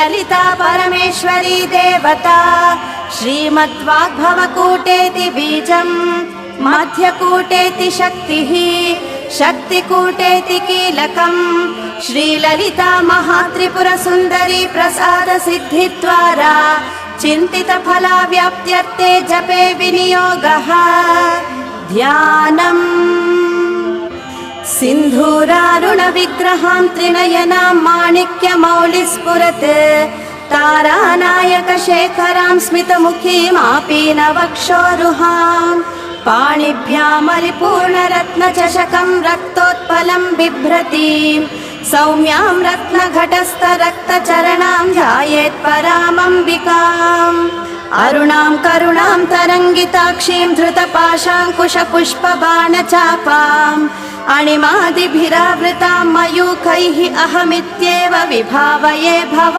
श्रीललिता परमेश्वरी देवता श्रीमद्वाग्भवकूटेति बीजम् मध्यकूटेति शक्तिः शक्तिकूटेति कीलकम् श्रीललिता महात्रिपुरसुन्दरी प्रसादसिद्धिद्वारा चिन्तितफलाव्याप्त्यर्थे जपे विनियोगः ध्यानम् सिन्धूरारुणविग्रहां त्रिनयनां माणिक्यमौलिस्फुरत् तारानायकशेखरां स्मितमुखीमापीनवक्षोरुहां पाणिभ्यामरिपूर्णरत्नचषकं रक्तोत्पलं बिभ्रतीं सौम्यां रत्नघटस्थरक्तचरणां ध्यायेत्परामम्बिकाम् अरुणां करुणां तरङ्गिताक्षीं धृतपाशाङ्कुशपुष्पबाणचापाम् अणिमादिभिरावृतां मयूखैः अहमित्येव विभावये भव